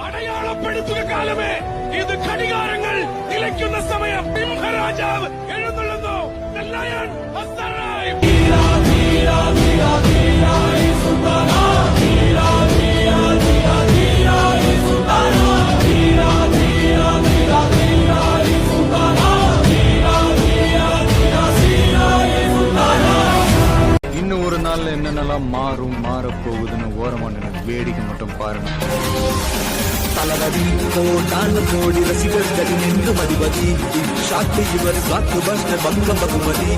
അടയാളപ്പെടുത്തുക കാലമേ ഇത് ഘടികാരങ്ങൾ നിലയ്ക്കുന്ന സമയം. സിംഹരാജാവ് എഴുന്നള്ളുന്നു. இன்னும் ஒரு நாள்ல என்னென்னலாம் மாறப்போகுதுன்னு ஓரமான வேடிக்கை மட்டும் பாருங்க. தளபதி கோடான கோடி ரசிகர்கள் நின்று மதிபதி சாட்டு இவர் காத்து பஸ்ட பங்கம் பகுமதி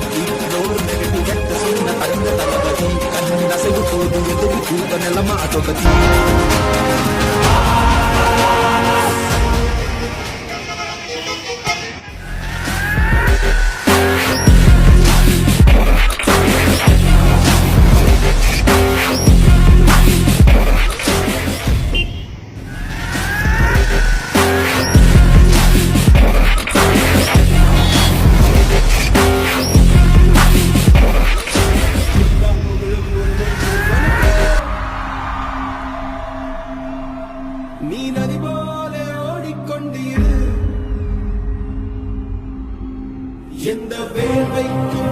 கெட்ட சொன்ன அந்த தளபதி கண்ணன் அசைவு போது எதிரி கூட்ட நிலமா தொகுதி. நீ நதி போல ஓடிக்கொண்டீரு எந்த வேர்வைக்கும்